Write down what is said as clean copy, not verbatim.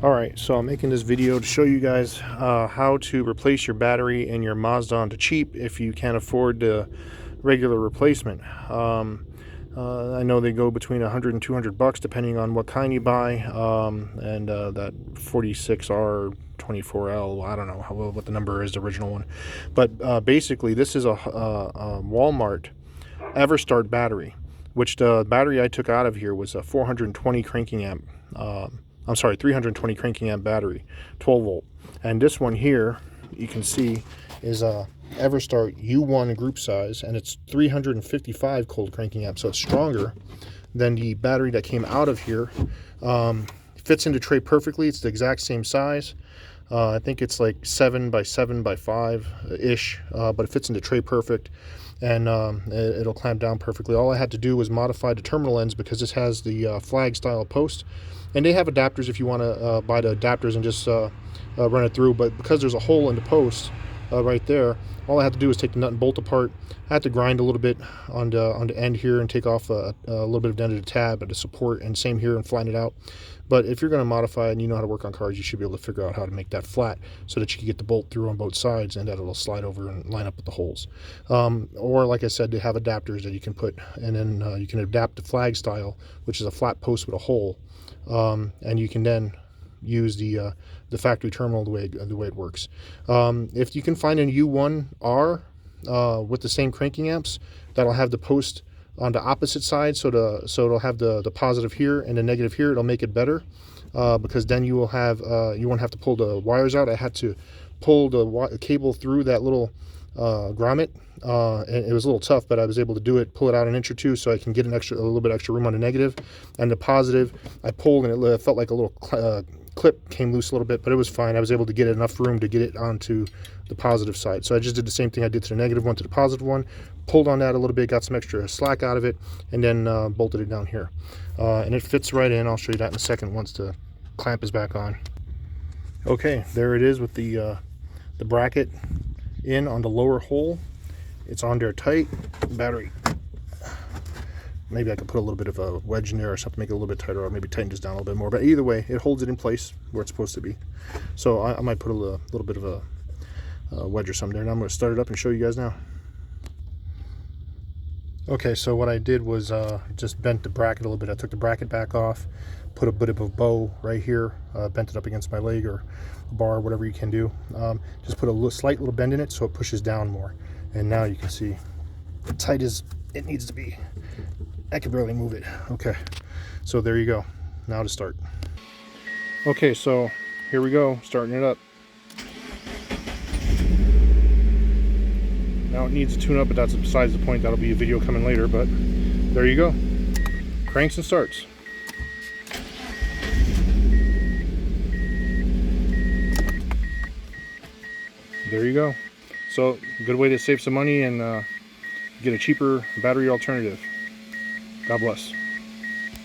Alright, so I'm making this video to show you guys how to replace your battery in your Mazda onto cheap if you can't afford the regular replacement. I know they go between 100 and 200 bucks depending on what kind you buy, and that 46R 24L, I don't know what the number is, the original one. But basically this is a Walmart Everstart battery, which the battery I took out of here was a 420 cranking amp. I'm sorry, 320 cranking amp battery, 12 volt. And this one here, you can see, is a Everstart U1 group size, and it's 355 cold cranking amp, so it's stronger than the battery that came out of here. Fits into tray perfectly. It's the exact same size. I think it's like 7 by 7 by 5 ish, but it fits into tray perfect, and it'll clamp down perfectly. All I had to do was modify the terminal ends because this has the flag style post, and they have adapters if you want to buy the adapters and just run it through. But because there's a hole in the post right there, all I had to do is take the nut and bolt apart. I had to grind a little bit on the end here and take off a little bit of the end of the tab to support, and same here, and flatten it out. But if you're going to modify it and you know how to work on cars, you should be able to figure out how to make that flat so that you can get the bolt through on both sides and that it'll slide over and line up with the holes. Or like I said, they have adapters that you can put, and then you can adapt the flag style, which is a flat post with a hole, and you can then use the factory terminal the way it works. If you can find a U1R with the same cranking amps, that'll have the post on the opposite side, so it'll have the positive here and the negative here. It'll make it better, because then you will have you won't have to pull the wires out. I had to pull the cable through that little grommet, and it was a little tough, but I was able to do it, pull it out an inch or two so I can get a little bit extra room on the negative. And the positive I pulled, and it felt like a little clip came loose a little bit, but it was fine. I was able to get enough room to get it onto the positive side. So I just did the same thing I did to the negative one to the positive one, pulled on that a little bit, got some extra slack out of it, and then bolted it down here. And it fits right in. I'll show you that in a second once the clamp is back on. Okay, there it is with the bracket in on the lower hole. It's on there tight. Battery, maybe I could put a little bit of a wedge in there or something, make it a little bit tighter, or maybe tighten this down a little bit more. But either way, it holds it in place where it's supposed to be. So I might put a little bit of a wedge or something there. And I'm going to start it up and show you guys now. Okay, so what I did was just bent the bracket a little bit. I took the bracket back off, put a bit of a bow right here, bent it up against my leg or a bar, whatever you can do. Just put a slight little bend in it so it pushes down more. And now you can see as tight as it needs to be. I can barely move it. Okay, so there you go. Now to start. Okay, so here we go, starting it up. Now it needs a tune up, but that's besides the point. That'll be a video coming later, but there you go. Cranks and starts. There you go. So, good way to save some money and get a cheaper battery alternative. God bless.